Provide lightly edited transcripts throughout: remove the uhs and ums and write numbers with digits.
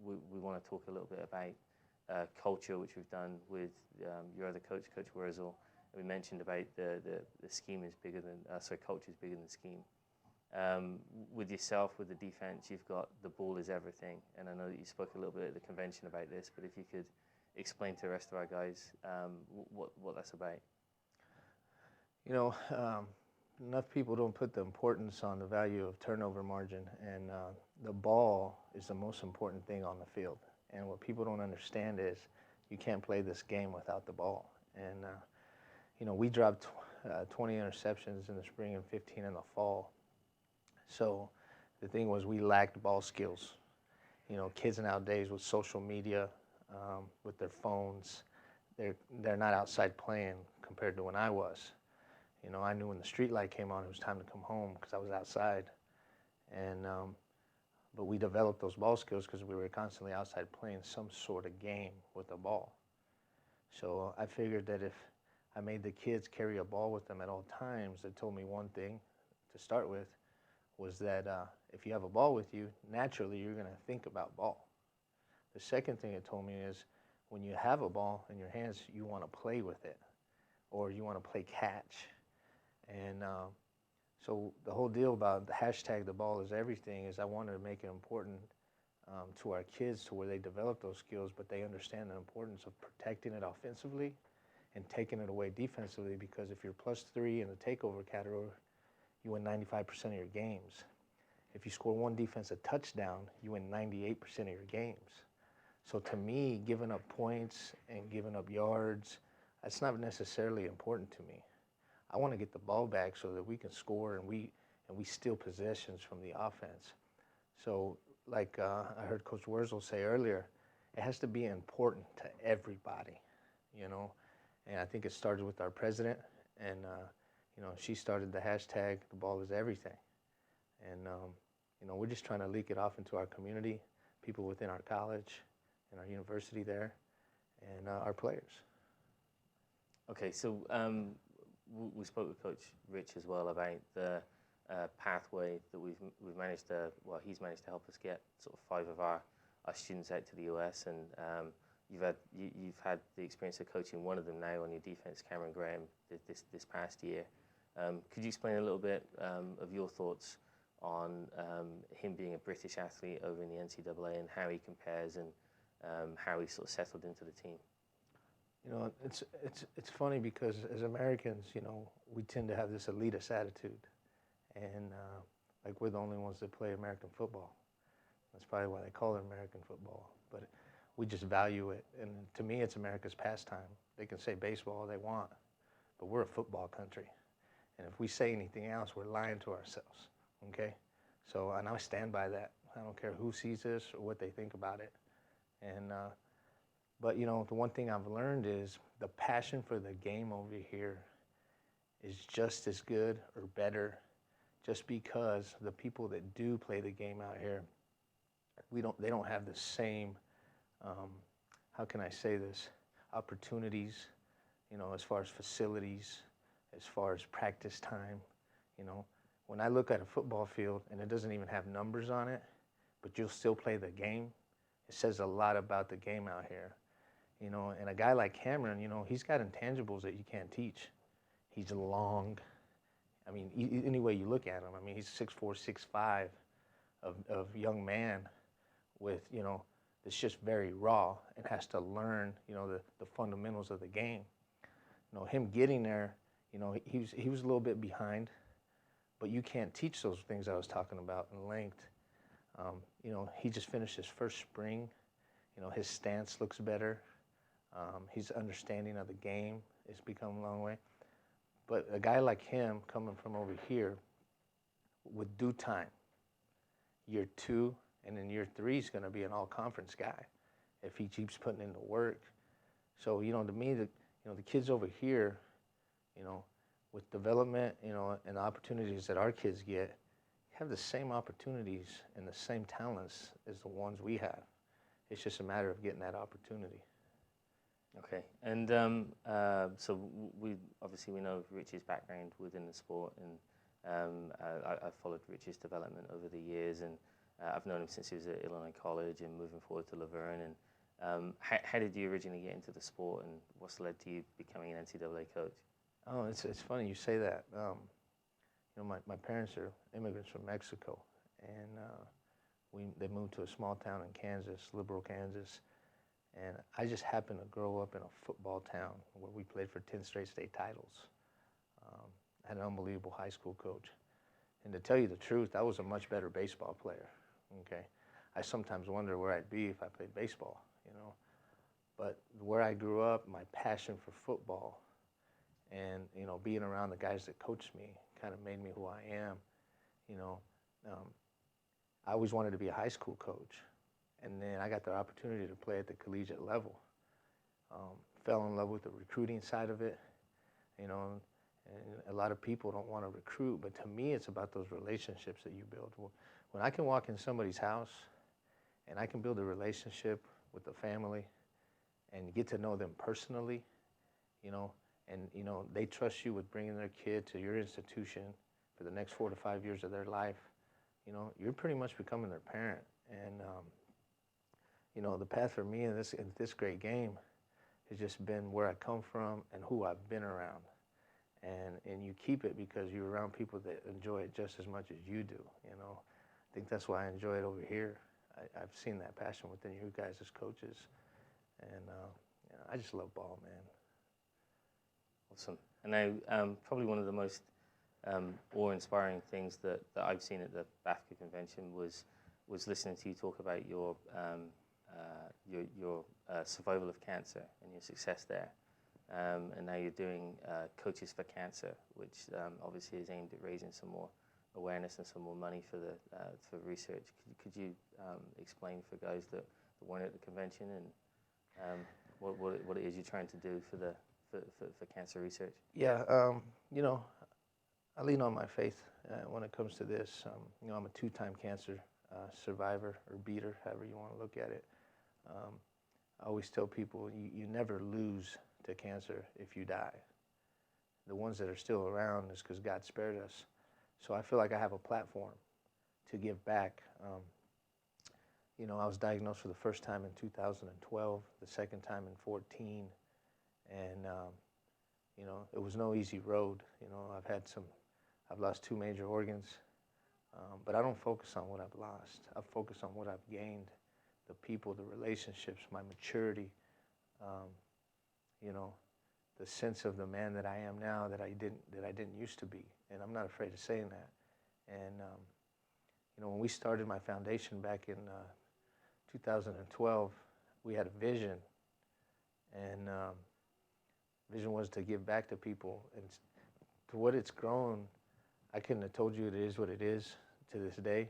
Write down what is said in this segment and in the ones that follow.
We want to talk a little bit about culture, which we've done with your other coach, Coach Wurzel. We mentioned about the scheme is bigger than, culture is bigger than the scheme. With yourself, with the defense, you've got the ball is everything. And I know that you spoke a little bit at the convention about this, but if you could explain to the rest of our guys what that's about. You know, enough people don't put the importance on the value of turnover margin, and the ball is the most important thing on the field. And what people don't understand is you can't play this game without the ball. And, you know, we dropped 20 interceptions in the spring and 15 in the fall. So the thing was we lacked ball skills. You know, kids nowadays with social media, with their phones, they're not outside playing compared to when I was. You know, I knew when the street light came on, it was time to come home because I was outside. And but we developed those ball skills because we were constantly outside playing some sort of game with the ball. So I figured that if I made the kids carry a ball with them at all times, it told me one thing to start with, was that if you have a ball with you, naturally you're going to think about ball. The second thing it told me is when you have a ball in your hands, you want to play with it, or you want to play catch. And so the whole deal about the hashtag the ball is everything is I wanted to make it important to our kids to where they develop those skills, but they understand the importance of protecting it offensively and taking it away defensively, because if you're +3 in the takeover category, you win 95% of your games. If you score one defensive touchdown, you win 98% of your games. So to me, giving up points and giving up yards, that's not necessarily important to me. I want to get the ball back so that we can score and we steal possessions from the offense. So like I heard Coach Wurzel say earlier, it has to be important to everybody, you know. And I think it started with our president, and you know, she started the hashtag the ball is everything. And you know, we're just trying to leak it off into our community, people within our college and our university there, and our players. Okay, so we spoke with Coach Rich as well about the pathway that we've managed to, well, he's managed to help us get sort of 5 of our students out to the US, and you've had the experience of coaching one of them now on your defense, Cameron Graham, this past year. Could you explain a little bit of your thoughts on him being a British athlete over in the NCAA and how he compares and how he sort of settled into the team? You know, it's funny because as Americans, you know, we tend to have this elitist attitude, and like we're the only ones that play American football. That's probably why they call it American football. But we just value it, and to me, it's America's pastime. They can say baseball all they want, but we're a football country, and if we say anything else, we're lying to ourselves. Okay, so and I stand by that. I don't care who sees this or what they think about it, and. But, you know, the one thing I've learned is the passion for the game over here is just as good or better, just because the people that do play the game out here, they don't have the same, how can I say this, opportunities, you know, as far as facilities, as far as practice time. You know, when I look at a football field and it doesn't even have numbers on it, but you'll still play the game, it says a lot about the game out here. You know, and a guy like Cameron, you know, he's got intangibles that you can't teach. He's long. I mean, any way you look at him, I mean, he's 6'4", 6'5", of young man with, you know, that's just very raw and has to learn, you know, the fundamentals of the game. You know, him getting there, you know, he was a little bit behind, but you can't teach those things I was talking about in length. You know, he just finished his first spring. You know, his stance looks better. His understanding of the game has become a long way. But a guy like him coming from over here, with due time, year 2 and then year 3 is going to be an all-conference guy if he keeps putting in the work. So, you know, to me, the kids over here, you know, with development, you know, and the opportunities that our kids get, have the same opportunities and the same talents as the ones we have. It's just a matter of getting that opportunity. Okay, and so we know Rich's background within the sport, and I've followed Rich's development over the years, and I've known him since he was at Illinois College and moving forward to Laverne. And how did you originally get into the sport, and what's led to you becoming an NCAA coach? Oh, it's funny you say that. My parents are immigrants from Mexico, and they moved to a small town in Kansas, Liberal, Kansas, and I just happened to grow up in a football town where we played for 10 straight state titles. I had an unbelievable high school coach, and to tell you the truth, I was a much better baseball player. Okay, I sometimes wonder where I'd be if I played baseball, But where I grew up, my passion for football, and being around the guys that coached me kind of made me who I am. I always wanted to be a high school coach, and then I got the opportunity to play at the collegiate level. Fell in love with the recruiting side of it, and a lot of people don't want to recruit, but to me, it's about those relationships that you build. When I can walk in somebody's house and I can build a relationship with the family and get to know them personally, and they trust you with bringing their kid to your institution for the next 4 to 5 years of their life, you're pretty much becoming their parent. And the path for me in this great game has just been where I come from and who I've been around. And you keep it because you're around people that enjoy it just as much as you do. I think that's why I enjoy it over here. I've seen that passion within you guys as coaches, and I just love ball, man. Awesome. And now, probably one of the most awe-inspiring things that I've seen at the BAFCA convention was listening to you talk about your survival of cancer and your success there. And now you're doing Coaches for Cancer, which obviously is aimed at raising some more awareness and some more money for research. Could you explain for guys that weren't at the convention and what it is you're trying to do for cancer research? Yeah, I lean on my faith when it comes to this. I'm a 2-time cancer survivor or beater, however you want to look at it. I always tell people you never lose to cancer if you die. The ones that are still around is because God spared us. So I feel like I have a platform to give back. I was diagnosed for the first time in 2012, the second time in 2014, and it was no easy road. I've lost 2 major organs, but I don't focus on what I've lost. I focus on what I've gained, the people, the relationships, my maturity, the sense of the man that I am now that I didn't used to be, and I'm not afraid of saying that. And when we started my foundation back in 2012, we had a vision, and vision was to give back to people. And to what it's grown, I couldn't have told you it is what it is to this day.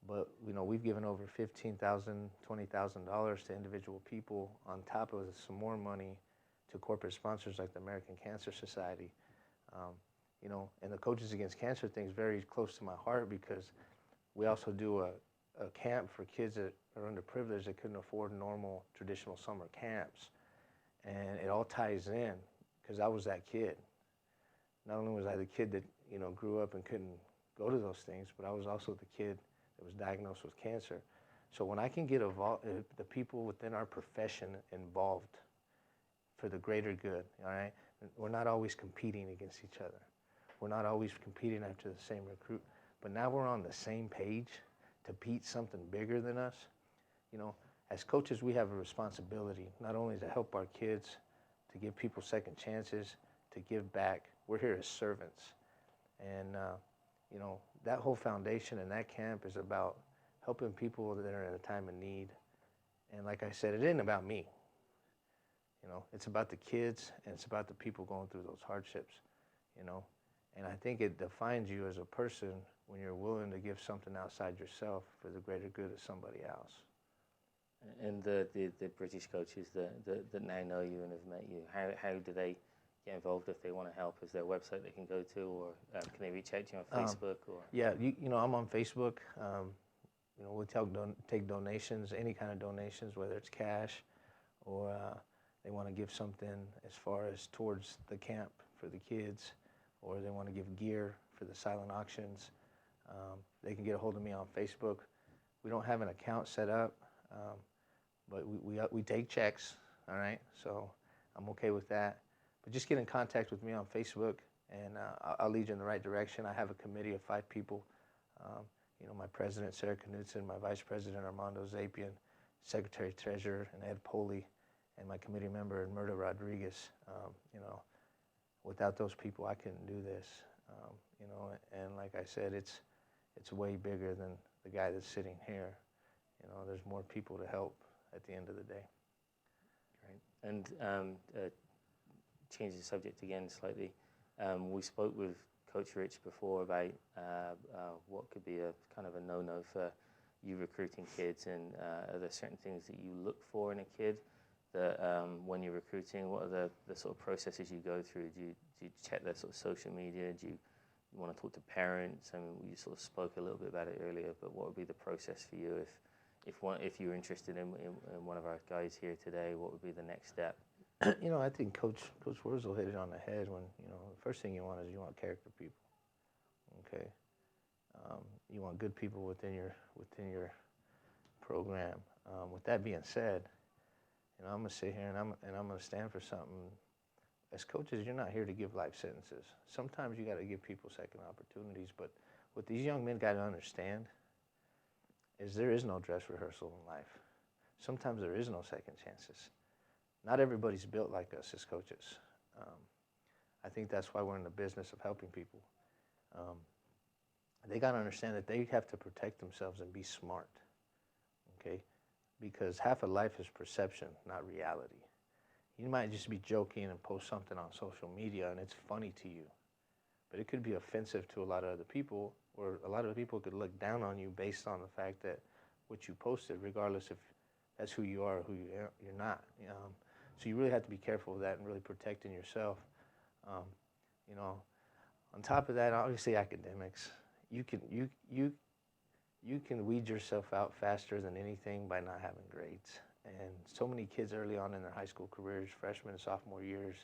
But we've given over $15,000, $20,000 to individual people, on top of some more money to corporate sponsors like the American Cancer Society. And the Coaches Against Cancer thing is very close to my heart because we also do a camp for kids that are underprivileged that couldn't afford normal traditional summer camps. And it all ties in because I was that kid. Not only was I the kid that grew up and couldn't go to those things, but I was also the kid that was diagnosed with cancer. So when I can get the people within our profession involved for the greater good, all right? We're not always competing against each other. We're not always competing after the same recruit, but now we're on the same page to beat something bigger than us. As coaches, we have a responsibility not only to help our kids, to give people second chances, to give back. We're here as servants. And, that whole foundation and that camp is about helping people that are in a time of need. And like I said, it isn't about me. It's about the kids, and it's about the people going through those hardships, And I think it defines you as a person when you're willing to give something outside yourself for the greater good of somebody else. And the British coaches that now know you and have met you, how do they get involved if they want to help? Is there a website they can go to, or can they reach out to you on Facebook? Yeah, I'm on Facebook. We take donations, any kind of donations, whether it's cash or they want to give something as far as towards the camp for the kids, or they want to give gear for the silent auctions. They can get a hold of me on Facebook. We don't have an account set up, but we take checks, all right? So I'm okay with that. But just get in contact with me on Facebook, and I'll lead you in the right direction. I have a committee of 5 people. You know, my president, Sarah Knudsen, my vice president, Armando Zapian, secretary treasurer, and Ed Poley, and my committee member, Murda Rodriguez. You know, without those people, I couldn't do this. You know, and like I said, it's way bigger than the guy that's sitting here. You know, there's more people to help at the end of the day. Right. And change the subject again slightly. We spoke with Coach Rich before about what could be a kind of a no-no for you recruiting kids, and are there certain things that you look for in a kid that when you're recruiting, what are the sort of processes you go through? Do you check their sort of social media? Do you want to talk to parents? I mean, you sort of spoke a little bit about it earlier, but what would be the process for you if you're interested in one of our guys here today? What would be the next step? You know, I think Coach Wurzel hit it on the head when, you know, the first thing you want is you want character people, okay? You want good people within your program. With that being said, you know, I'm gonna sit here and I'm gonna stand for something. As coaches, you're not here to give life sentences. Sometimes you got to give people second opportunities, but what these young men got to understand is there is no dress rehearsal in life. Sometimes there is no second chances. Not everybody's built like us as coaches. I think that's why we're in the business of helping people. They got to understand that they have to protect themselves and be smart, okay? Because half of life is perception, not reality. You might just be joking and post something on social media and it's funny to you, but it could be offensive to a lot of other people, or a lot of people could look down on you based on the fact that what you posted, regardless if that's who you are or who you're not. So you really have to be careful of that and really protecting yourself. You know, on top of that, obviously academics. You can weed yourself out faster than anything by not having grades. And so many kids early on in their high school careers, freshman and sophomore years,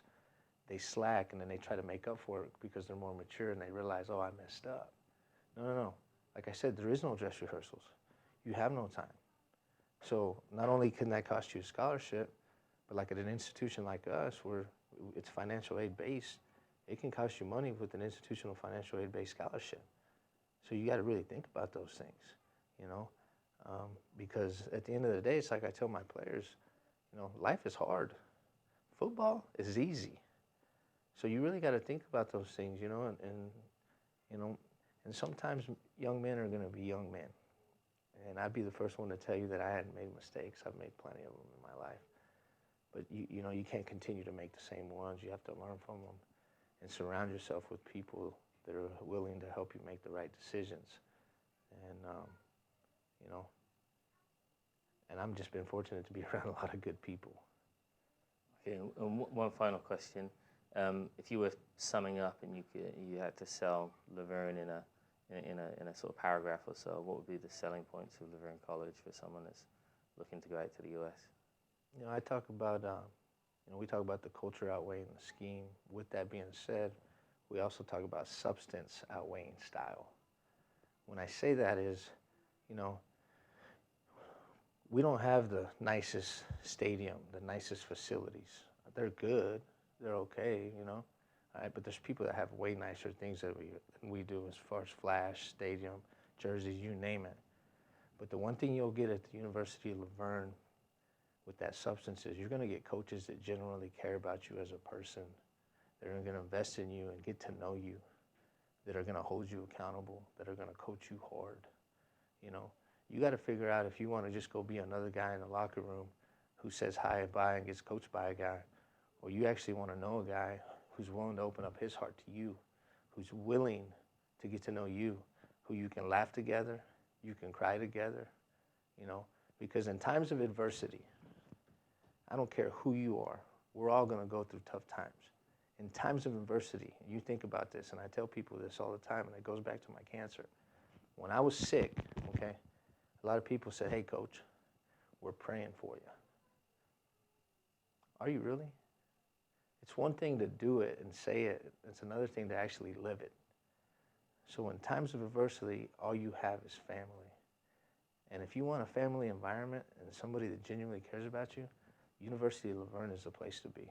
they slack and then they try to make up for it because they're more mature and they realize, oh, I messed up. No. Like I said, there is no dress rehearsals. You have no time. So not only can that cost you a scholarship, but like at an institution like us where it's financial aid based, it can cost you money with an institutional financial aid based scholarship. So you got to really think about those things, you know, because at the end of the day, it's like I tell my players, you know, life is hard. Football is easy. So you really got to think about those things, you know, and you know, and sometimes young men are going to be young men. And I'd be the first one to tell you that I hadn't made mistakes. I've made plenty of them in my life. But you know, you can't continue to make the same ones. You have to learn from them and surround yourself with people that are willing to help you make the right decisions. And, you know, and I've just been fortunate to be around a lot of good people. Okay, and one final question. If you were summing up and you had to sell Laverne in a sort of paragraph or so, what would be the selling points of Laverne College for someone that's looking to go out to the U.S.? You know, I talk about, you know, we talk about the culture outweighing the scheme. With that being said, we also talk about substance outweighing style. When I say that is, you know, we don't have the nicest stadium, the nicest facilities. They're good, they're okay, you know, all right, but there's people that have way nicer things than we do as far as flash, stadium, jerseys, you name it. But the one thing you'll get at the University of Laverne with that substance is you're going to get coaches that genuinely care about you as a person, that are going to invest in you and get to know you, that are going to hold you accountable, that are going to coach you hard. You know, you got to figure out if you want to just go be another guy in the locker room who says hi and bye and gets coached by a guy, or you actually want to know a guy who's willing to open up his heart to you, who's willing to get to know you, who you can laugh together, you can cry together, you know, because in times of adversity, I don't care who you are, we're all going to go through tough times. In times of adversity, and you think about this, and I tell people this all the time, and it goes back to my cancer. When I was sick, okay, a lot of people said, hey, coach, we're praying for you. Are you really? It's one thing to do it and say it. It's another thing to actually live it. So in times of adversity, all you have is family. And if you want a family environment and somebody that genuinely cares about you, University of Laverne is the place to be.